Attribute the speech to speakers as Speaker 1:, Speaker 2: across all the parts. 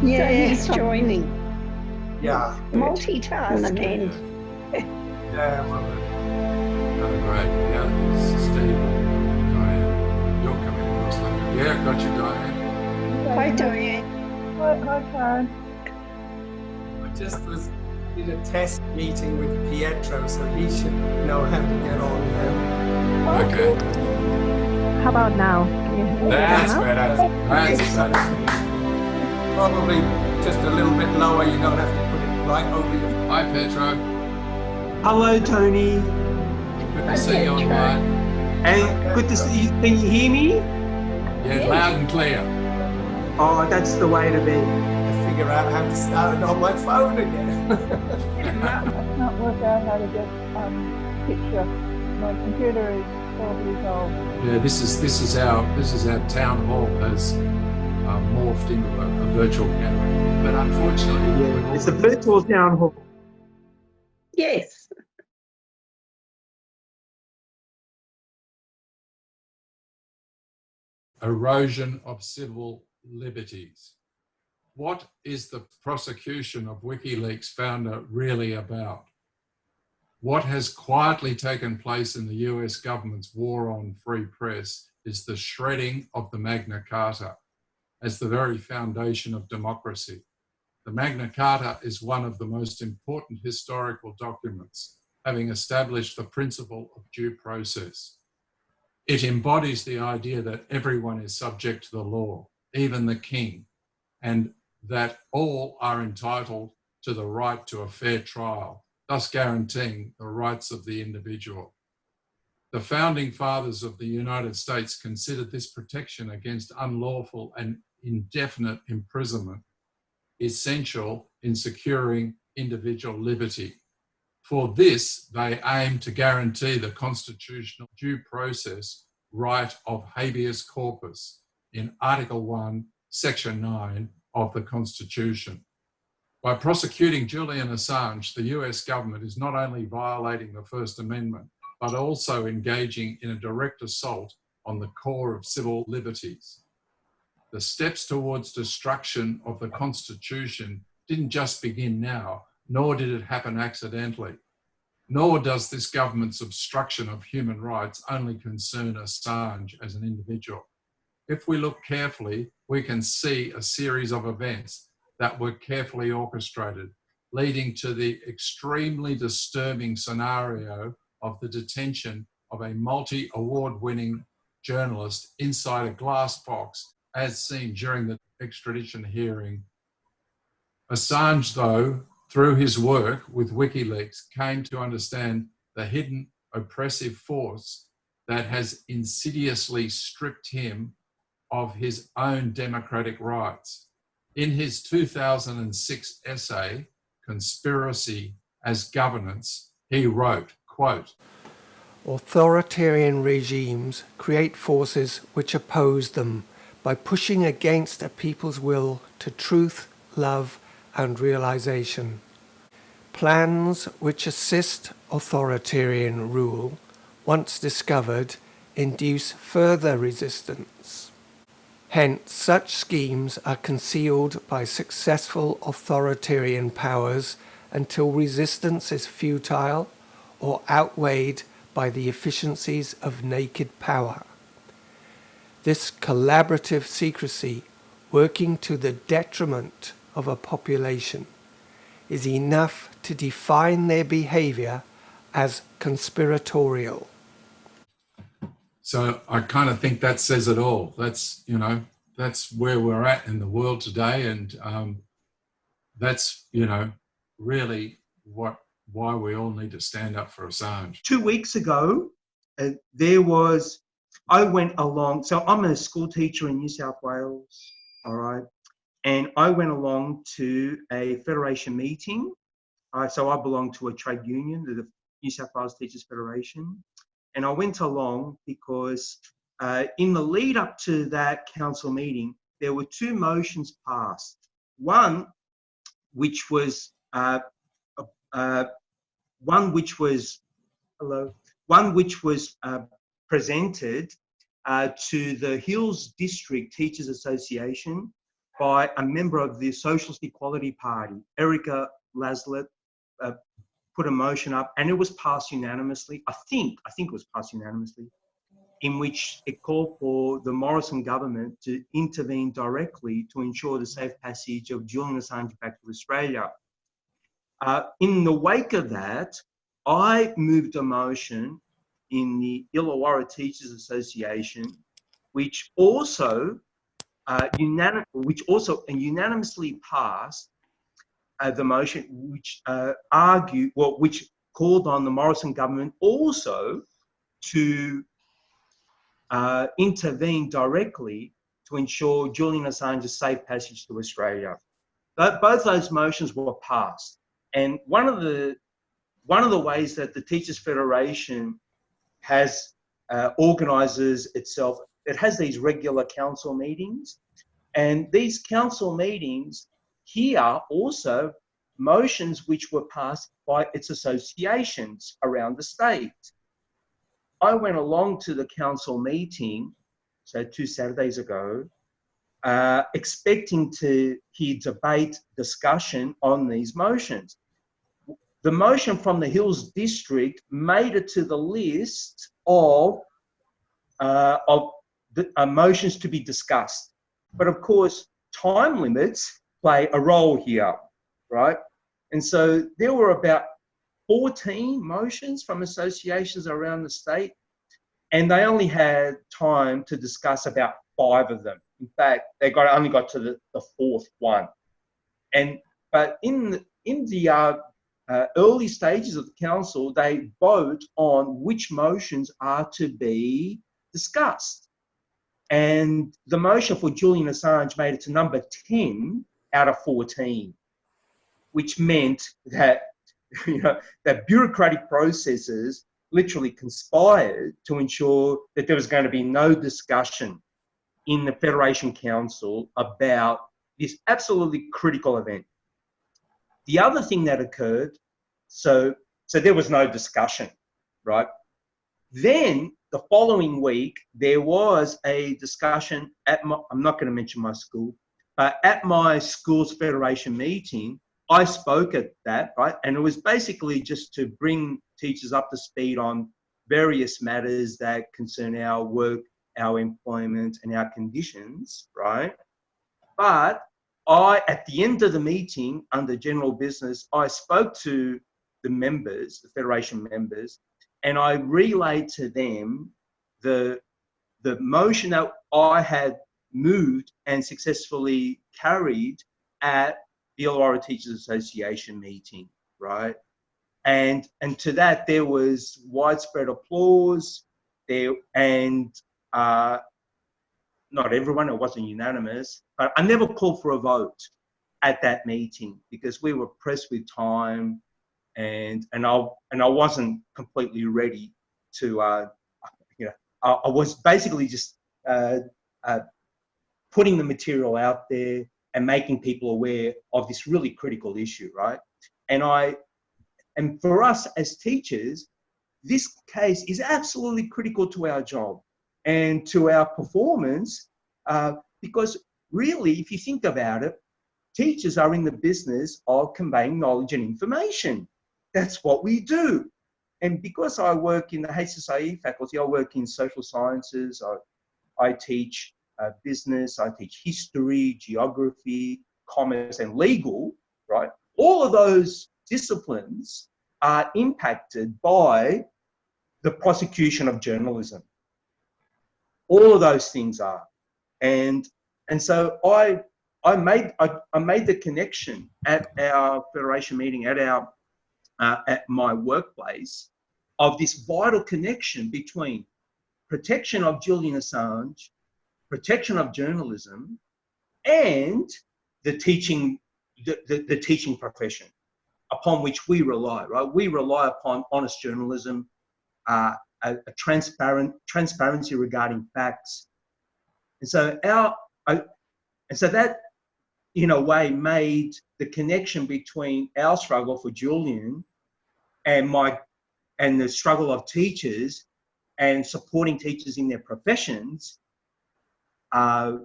Speaker 1: Yes, joining.
Speaker 2: Yeah.
Speaker 1: Multitasking.
Speaker 2: Yeah, well,
Speaker 3: Great. Yeah, Steve, Diane, you're coming across later. Yeah, got you, Diane.
Speaker 1: Hi, Diane.
Speaker 4: Hi, Karen.
Speaker 2: I just did a test meeting with Pietro, so he should know how to get on now.
Speaker 3: Okay.
Speaker 4: How about now? Can you hear me
Speaker 3: That's
Speaker 4: now?
Speaker 3: better. That's better.
Speaker 2: Probably just a little bit lower, you don't have to put it right over your...
Speaker 3: Hi, Pietro.
Speaker 5: Hello, Tony.
Speaker 3: Good to see you online.
Speaker 5: And good to see you. Can you hear me?
Speaker 3: Yeah, loud and clear.
Speaker 5: Oh, that's the way to be.
Speaker 2: To figure out how to start it on my phone again.
Speaker 4: I can't work out how to get picture. My computer is 12 years old.
Speaker 3: Yeah, this is our town hall has morphed into a virtual camera, but unfortunately,
Speaker 5: Yeah, it's a virtual town hall.
Speaker 1: Yes.
Speaker 3: erosion of civil liberties. What is the prosecution of WikiLeaks founder really about? What has quietly taken place in the US government's war on free press is the shredding of the Magna Carta as the very foundation of democracy. The Magna Carta is one of the most important historical documents, having established the principle of due process. It embodies the idea that everyone is subject to the law, even the king, and that all are entitled to the right to a fair trial, thus guaranteeing the rights of the individual. The founding fathers of the United States considered this protection against unlawful and indefinite imprisonment essential in securing individual liberty. For this, they aim to guarantee the constitutional due process right of habeas corpus in Article 1, Section 9 of the Constitution. By prosecuting Julian Assange, the US government is not only violating the First Amendment, but also engaging in a direct assault on the core of civil liberties. The steps towards destruction of the Constitution didn't just begin now, nor did it happen accidentally. Nor does this government's obstruction of human rights only concern Assange as an individual. If we look carefully, we can see a series of events that were carefully orchestrated, leading to the extremely disturbing scenario of the detention of a multi-award-winning journalist inside a glass box, as seen during the extradition hearing. Assange, though, through his work with WikiLeaks, came to understand the hidden oppressive force that has insidiously stripped him of his own democratic rights. In his 2006 essay, Conspiracy as Governance, he wrote, quote,
Speaker 6: "Authoritarian regimes create forces which oppose them by pushing against a people's will to truth, love, and realization. Plans which assist authoritarian rule, once discovered, induce further resistance. Hence, such schemes are concealed by successful authoritarian powers until resistance is futile or outweighed by the efficiencies of naked power. This collaborative secrecy, working to the detriment of a population, is enough to define their behavior as conspiratorial."
Speaker 3: So I kind of think that says it all. That's, you know, that's where we're at in the world today. And that's, you know, really why we all need to stand up for Assange.
Speaker 5: 2 weeks ago, I went along, so I'm a school teacher in New South Wales, all right, and I went along to a federation meeting. So I belong to a trade union, the New South Wales Teachers Federation, and I went along because in the lead up to that council meeting, there were two motions passed. One which was presented to the Hills District Teachers Association by a member of the Socialist Equality Party, Erica Laslet, put a motion up, and it was passed unanimously. I think it was passed unanimously, in which it called for the Morrison government to intervene directly to ensure the safe passage of Julian Assange back to Australia. In the wake of that, I moved a motion in the Illawarra Teachers Association, which also unanimously passed the motion, which which called on the Morrison government also to intervene directly to ensure Julian Assange's safe passage to Australia. Both those motions were passed, and one of the ways that the Teachers Federation has organises itself, it has these regular council meetings, and these council meetings hear also motions which were passed by its associations around the state. I went along to the council meeting, so 2 Saturdays ago, expecting to hear debate, discussion on these motions. The motion from the Hills District made it to the list of motions to be discussed. But of course, time limits play a role here, right? And so there were about 14 motions from associations around the state, and they only had time to discuss about 5 of them. In fact, they only got to the 4th one. But in the early stages of the council, they vote on which motions are to be discussed. And the motion for Julian Assange made it to number 10 out of 14, which meant that, that bureaucratic processes literally conspired to ensure that there was going to be no discussion in the Federation Council about this absolutely critical event. The other thing that occurred, so there was no discussion, right? Then the following week, there was a discussion at I'm not going to mention my school, but at my school's federation meeting, I spoke at that, right? And it was basically just to bring teachers up to speed on various matters that concern our work, our employment, and our conditions, right? But at the end of the meeting, under general business, I spoke to the members, the federation members, and I relayed to them the motion that I had moved and successfully carried at the Illawarra Teachers Association meeting, right? And to that, there was widespread applause there, and not everyone, it wasn't unanimous, but I never called for a vote at that meeting because we were pressed with time, and I wasn't completely ready to, I was basically just putting the material out there and making people aware of this really critical issue, right? And for us as teachers, this case is absolutely critical to our job and to our performance, because really, if you think about it, teachers are in the business of conveying knowledge and information. That's what we do. And because I work in the HSIE faculty, I work in social sciences, I teach business, I teach history, geography, commerce, and legal, right? All of those disciplines are impacted by the prosecution of journalism. All of those things are. And so I made the connection at our federation meeting, at my workplace, of this vital connection between protection of Julian Assange, protection of journalism, and the teaching profession upon which we rely, right? We rely upon honest journalism, a transparency regarding facts. And so that, in a way, made the connection between our struggle for Julian and the struggle of teachers and supporting teachers in their professions. I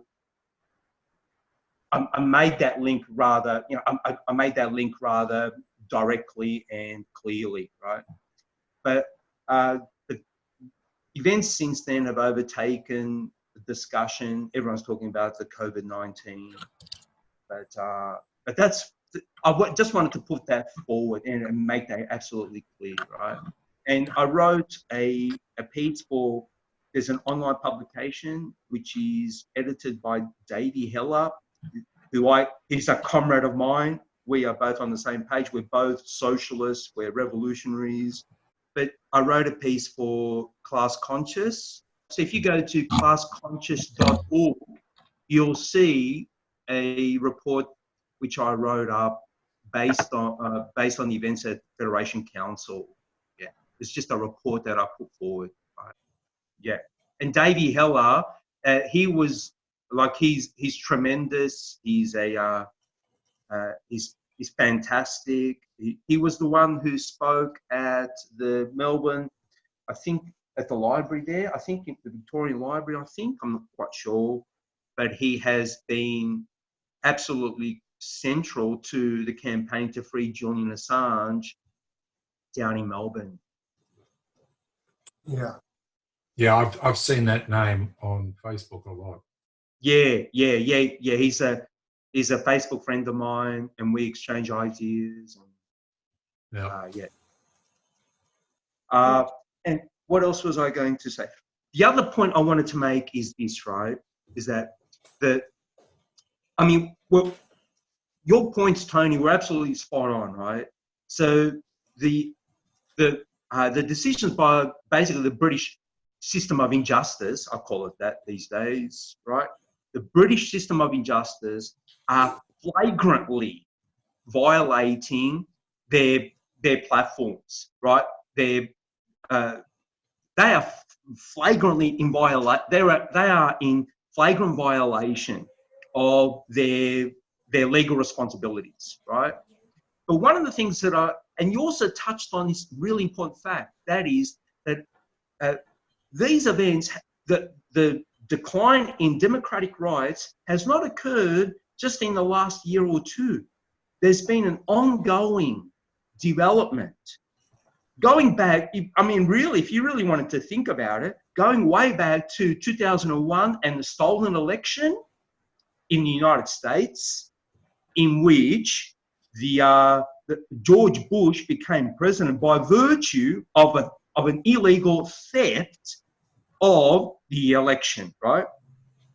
Speaker 5: I made that link rather, I made that link rather directly and clearly, right? But the events since then have overtaken the discussion. Everyone's talking about the COVID-19, but that's, just wanted to put that forward and make that absolutely clear, right? And I wrote a piece for, there's an online publication which is edited by Davey Heller, he's a comrade of mine. We are both on the same page. We're both socialists, we're revolutionaries. But I wrote a piece for Class Conscious. So if you go to classconscious.org, you'll see a report which I wrote up based on the events at Federation Council. Yeah, it's just a report that I put forward. Right? Yeah, and Davey Heller, he was like, he's tremendous. He's he's fantastic. He was the one who spoke at the Melbourne, I think at the library there. I think at the Victorian Library. I'm not quite sure, but he has been absolutely central to the campaign to free Julian Assange down in Melbourne.
Speaker 2: Yeah.
Speaker 3: Yeah, I've seen that name on Facebook a lot.
Speaker 5: Yeah. He's a Facebook friend of mine, and we exchange ideas. And, and what else was I going to say? The other point I wanted to make is this, right? Is that well, your points, Tony, were absolutely spot on, right? So the decisions by basically the British system of injustice, I call it that these days, right? The British system of injustice are flagrantly violating their platforms, right? They are flagrantly in they are in flagrant violation of their legal responsibilities, right? But one of the things that and you also touched on this really important fact, that is that these events, the decline in democratic rights has not occurred just in the last year or two. There's been an ongoing development. Going back, really, if you really wanted to think about it, going way back to 2001 and the stolen election in the United States, in which George Bush became president by virtue of an illegal theft of the election, right?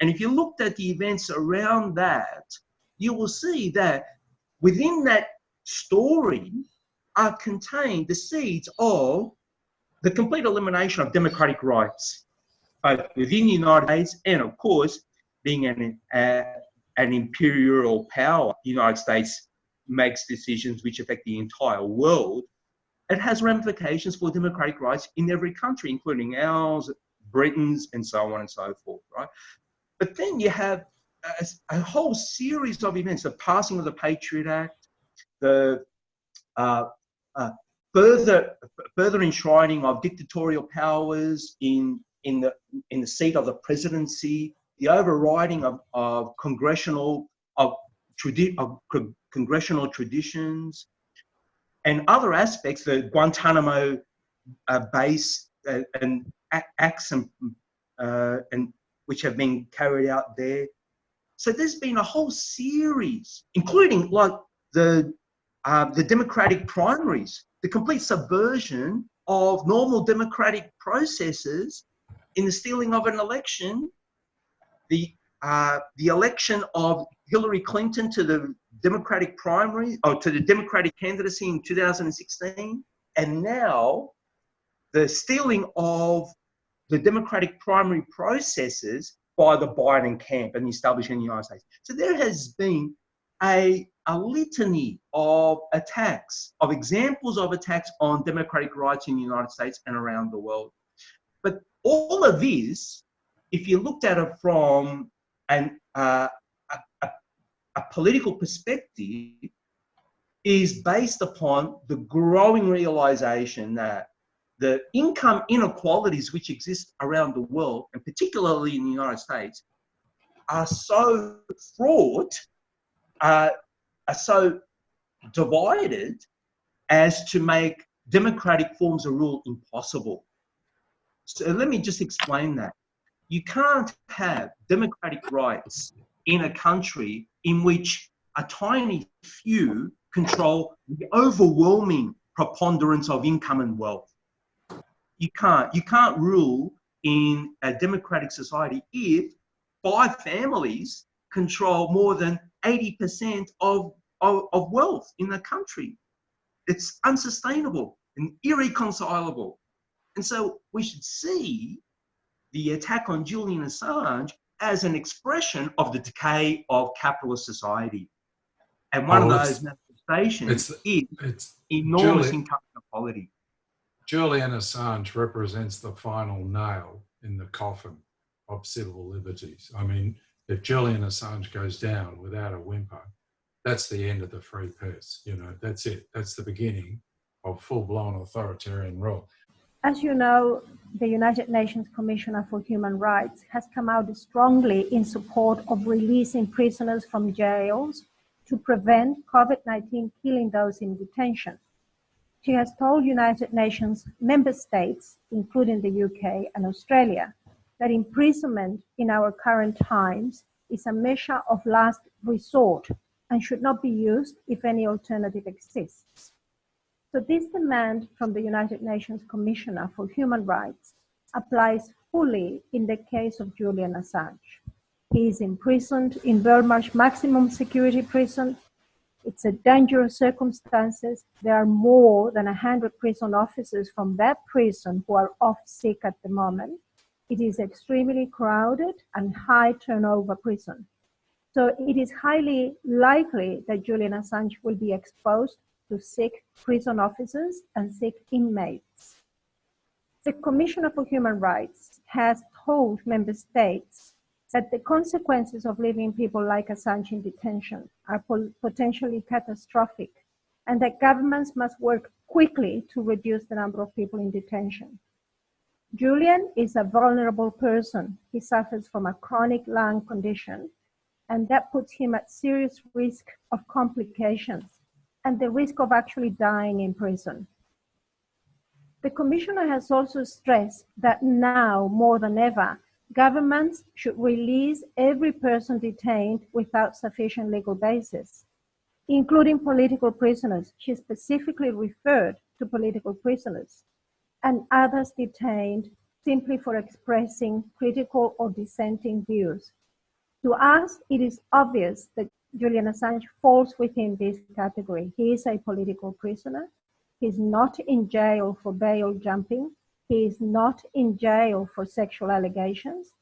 Speaker 5: And if you looked at the events around that, you will see that within that story are contained the seeds of the complete elimination of democratic rights, both within the United States and, of course, being an imperial power. The United States makes decisions which affect the entire world. It has ramifications for democratic rights in every country, including ours, Britain's, and so on and so forth, right? But then you have a whole series of events: the passing of the Patriot Act, the further enshrining of dictatorial powers in the seat of the presidency, the overriding of congressional traditions, and other aspects, the Guantanamo base and acts and which have been carried out there. So there's been a whole series, including like the democratic primaries, the complete subversion of normal democratic processes in the stealing of an election, the election of Hillary Clinton to the Democratic primary, or to the Democratic candidacy in 2016, and now the stealing of the Democratic primary processes by the Biden camp and the establishment in the United States. So there has been a litany of attacks, of examples of attacks on democratic rights in the United States and around the world. But all of this, if you looked at it from a political perspective, is based upon the growing realization that the income inequalities which exist around the world, and particularly in the United States, are so fraught are so divided as to make democratic forms of rule impossible. So let me just explain that. You can't have democratic rights in a country in which a tiny few control the overwhelming preponderance of income and wealth. You can't rule in a democratic society if 5 families control more than 80% of wealth in the country. It's unsustainable and irreconcilable. And so we should see the attack on Julian Assange as an expression of the decay of capitalist society. And one of those manifestations is enormous income inequality.
Speaker 3: Julian Assange represents the final nail in the coffin of civil liberties. I mean, if Julian Assange goes down without a whimper, that's the end of the free press. You know, that's it. That's the beginning of full-blown authoritarian rule.
Speaker 7: As you know, the United Nations Commissioner for Human Rights has come out strongly in support of releasing prisoners from jails to prevent COVID-19 killing those in detention. She has told United Nations member states, including the UK and Australia, that imprisonment in our current times is a measure of last resort and should not be used if any alternative exists. So this demand from the United Nations Commissioner for Human Rights applies fully in the case of Julian Assange. He is imprisoned in Burma's maximum security prison. It's a dangerous circumstances. There are more than 100 prison officers from that prison who are off sick at the moment. It is extremely crowded and high turnover prison. So it is highly likely that Julian Assange will be exposed to sick prison officers and sick inmates. The Commissioner for Human Rights has told member states that the consequences of leaving people like Assange in detention are potentially catastrophic, and that governments must work quickly to reduce the number of people in detention. Julian is a vulnerable person. He suffers from a chronic lung condition, and that puts him at serious risk of complications and the risk of actually dying in prison. The Commissioner has also stressed that now, more than ever, governments should release every person detained without sufficient legal basis, including political prisoners. She specifically referred to political prisoners and others detained simply for expressing critical or dissenting views. To us, it is obvious that Julian Assange falls within this category. He is a political prisoner. He's not in jail for bail jumping. He is not in jail for sexual allegations.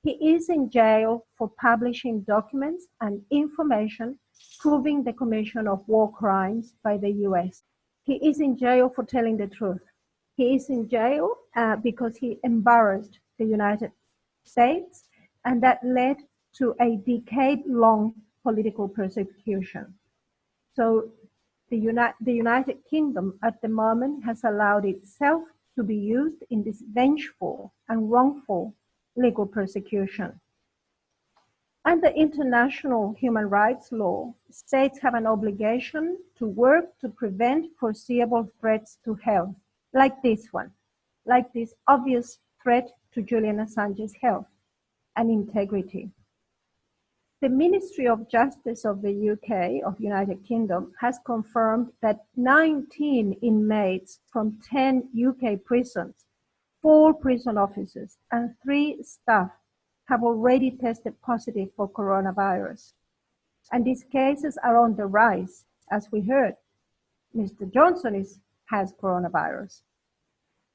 Speaker 7: He is in jail for publishing documents and information proving the commission of war crimes by the US. He is in jail for telling the truth. He is in jail because he embarrassed the United States, and that led to a decade-long political persecution. So the United Kingdom at the moment has allowed itself to be used in this vengeful and wrongful legal persecution. Under international human rights law, states have an obligation to work to prevent foreseeable threats to health, like this one, like this obvious threat to Julian Assange's health and integrity. The Ministry of Justice of the UK, of United Kingdom, has confirmed that 19 inmates from 10 UK prisons, 4 prison officers, and 3 staff have already tested positive for coronavirus. And these cases are on the rise. As we heard, Mr. Johnson has coronavirus.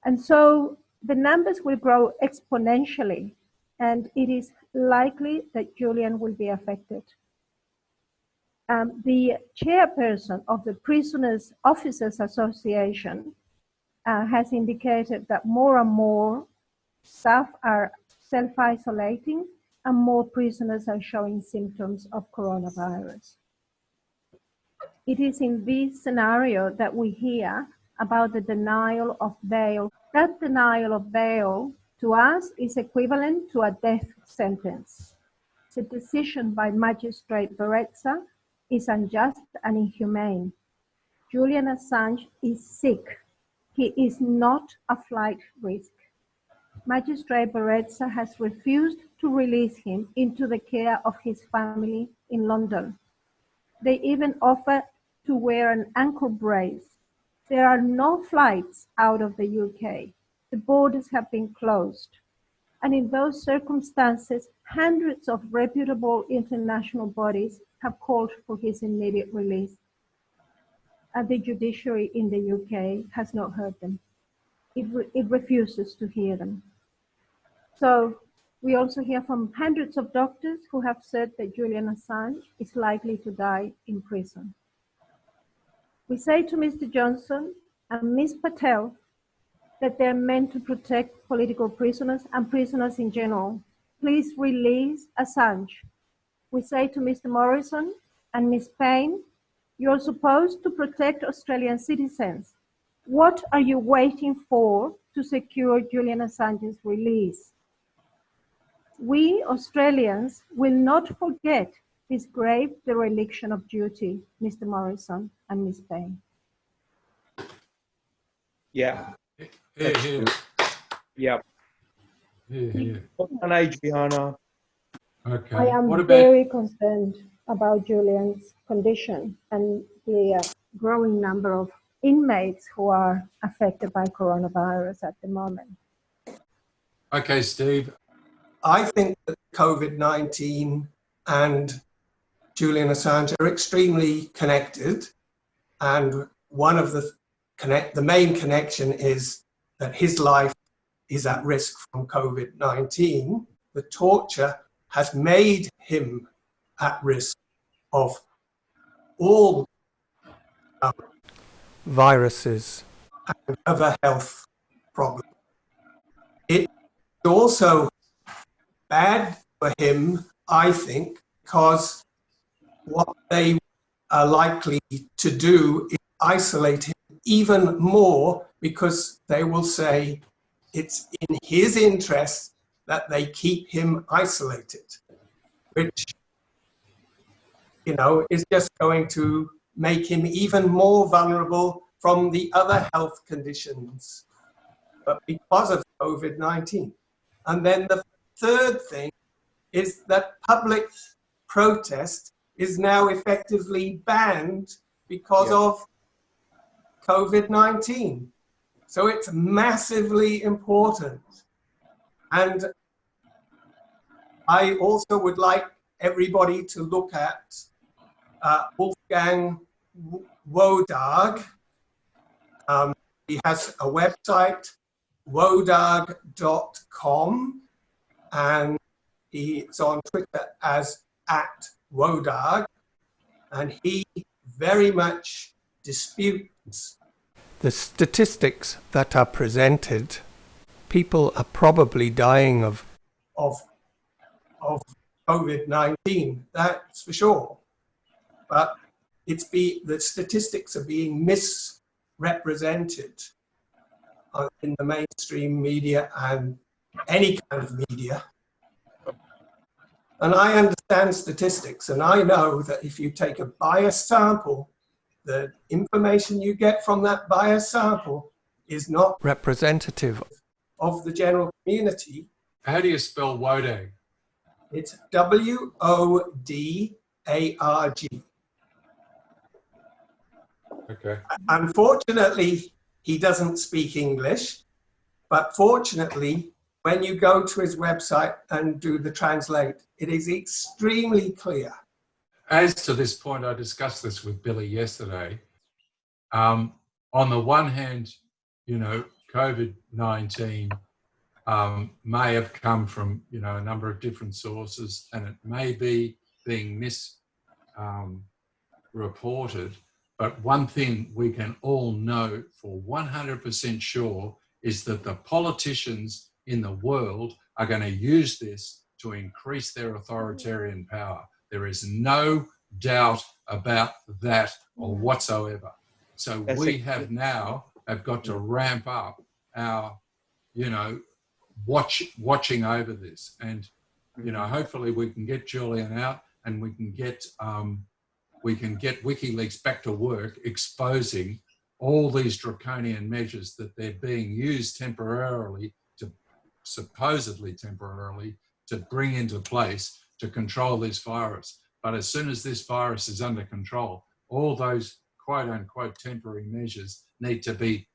Speaker 7: And so the numbers will grow exponentially, and it is likely that Julian will be affected. The chairperson of the Prisoners Officers Association has indicated that more and more staff are self-isolating and more prisoners are showing symptoms of coronavirus. It is in this scenario that we hear about the denial of bail. That denial of bail to us is equivalent to a death sentence. The decision by Magistrate Bereza is unjust and inhumane. Julian Assange is sick. He is not a flight risk. Magistrate Bachelet has refused to release him into the care of his family in London. They even offer to wear an ankle brace. There are no flights out of the UK. The borders have been closed. And in those circumstances, hundreds of reputable international bodies have called for his immediate release. And the judiciary in the UK has not heard them. It refuses to hear them. So we also hear from hundreds of doctors who have said that Julian Assange is likely to die in prison. We say to Mr. Johnson and Ms. Patel that they're meant to protect political prisoners and prisoners in general. Please release Assange. We say to Mr. Morrison and Ms. Payne, you're supposed to protect Australian citizens. What are you waiting for to secure Julian Assange's release? We Australians will not forget this grave dereliction of duty, Mr. Morrison and Ms. Payne.
Speaker 5: Yeah.
Speaker 3: Here.
Speaker 5: Yeah.
Speaker 3: Here.
Speaker 5: What's on Adriana?
Speaker 3: Okay.
Speaker 7: I am
Speaker 3: What about
Speaker 7: very concerned about Julian's condition and the growing number of inmates who are affected by coronavirus at the moment.
Speaker 3: Okay, Steve.
Speaker 2: I think that COVID-19 and Julian Assange are extremely connected. And one of the main connection is that his life is at risk from COVID-19. The torture has made him at risk of all
Speaker 6: Viruses.
Speaker 2: other health problems. It's also bad for him, I think, because what they are likely to do is isolate him even more, because they will say it's in his interest that they keep him isolated, which, you know, is just going to make him even more vulnerable from the other health conditions, but because of COVID-19. And then the third thing is that public protest is now effectively banned because of COVID-19. So it's massively important. And I also would like everybody to look at Wolfgang Wodarg. He has a website, wodarg.com, and he's on Twitter as @Wodarg, and he very much disputes
Speaker 6: The statistics that are presented, people are probably dying of
Speaker 2: COVID-19, that's for sure. But the statistics are being misrepresented in the mainstream media and any kind of media. And I understand statistics, and I know that if you take a biased sample, the information you get from that biased sample is not
Speaker 6: representative
Speaker 2: of the general community.
Speaker 3: How do you spell Wodarg?
Speaker 2: It's W-O-D-A-R-G.
Speaker 3: Okay.
Speaker 2: Unfortunately, he doesn't speak English, but fortunately, when you go to his website and do the translate, it is extremely clear.
Speaker 3: As to this point, I discussed this with Billy yesterday. On the one hand, you know, COVID-19 may have come from, you know, a number of different sources, and it may be being misreported. But one thing we can all know for 100% sure is that the politicians in the world are going to use this to increase their authoritarian power. There is no doubt about that or whatsoever. So we have got to ramp up our, you know, watching over this. And, you know, hopefully we can get Julian out and we can get we can get WikiLeaks back to work exposing all these draconian measures that they're being used temporarily to, supposedly temporarily, to bring into place to control this virus. But as soon as this virus is under control, all those quote unquote temporary measures need to be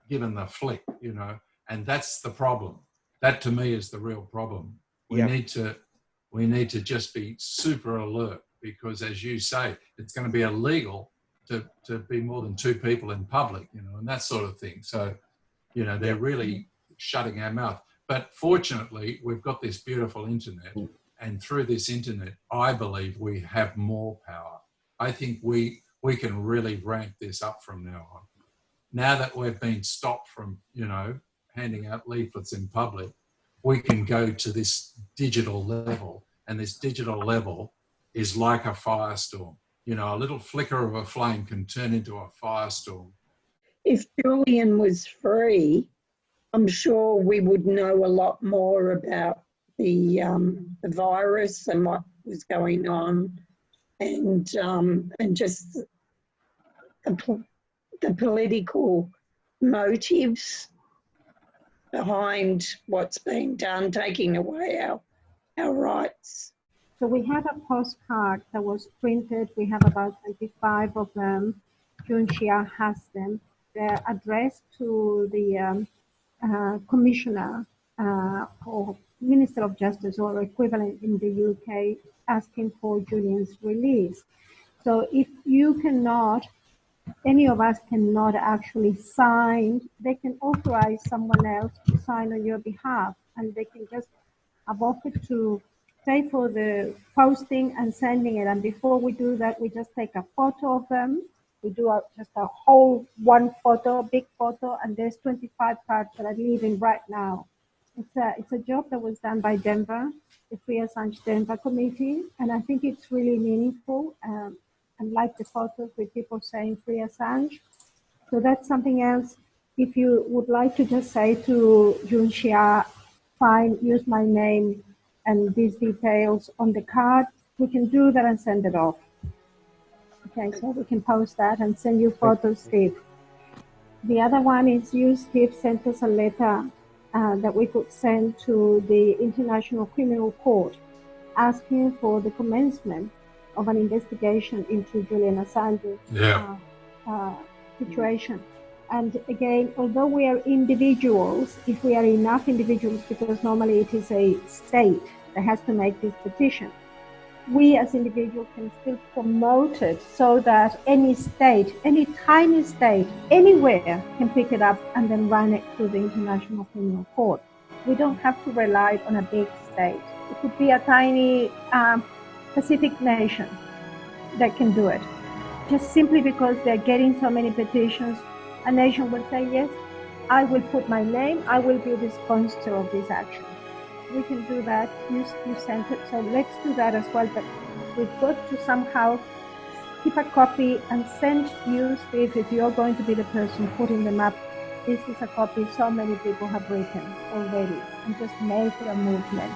Speaker 3: given the flick, you know, and that's the problem. That to me is the real problem. We need to just be super alert, because as you say, it's going to be illegal to be more than 2 people in public, you know, and that sort of thing. So, you know, they're really shutting our mouth. But fortunately, we've got this beautiful internet, and through this internet, I believe we have more power. I think we can really ramp this up from now on. Now that we've been stopped from, you know, handing out leaflets in public, we can go to this digital level, and this digital level is like a firestorm. You know, a little flicker of a flame can turn into a firestorm.
Speaker 1: If Julian was free, I'm sure we would know a lot more about the virus and what was going on, and just the political motives behind what's being done, taking away our rights.
Speaker 7: So we have a postcard that was printed. We have about 25 of them. Jun Xia has them. They're addressed to the Commissioner or Minister of Justice or equivalent in the UK, asking for Julian's release. So if you cannot, any of us cannot actually sign, they can authorize someone else to sign on your behalf, and they can just have offered to pay for the posting and sending it. And before we do that, we just take a photo of them. We do just a whole one photo, big photo, and there's 25 cards that are leaving right now. It's a job that was done by Denver, the Free Assange Denver Committee, and I think it's really meaningful. And like the photos with people saying Free Assange. So that's something else. If you would like to just say to Jun Xia, fine, use my name and these details on the card, we can do that and send it off. Okay, so we can post that and send you photos, Steve. The other one is Steve sent us a letter that we could send to the International Criminal Court asking for the commencement of an investigation into Julian Assange's situation. And again, although we are individuals, if we are enough individuals, because normally it is a state that has to make this petition, we as individuals can still promote it so that any state, any tiny state, anywhere can pick it up and then run it through the International Criminal Court. We don't have to rely on a big state. It could be a tiny Pacific nation that can do it. Just simply because they're getting so many petitions, a nation will say, yes, I will put my name, I will be the sponsor of this action. We can do that. You sent it, so let's do that as well. But we've got to somehow keep a copy and send you, Steve, if you're going to be the person putting them up. This is a copy so many people have written already, and just make it a movement.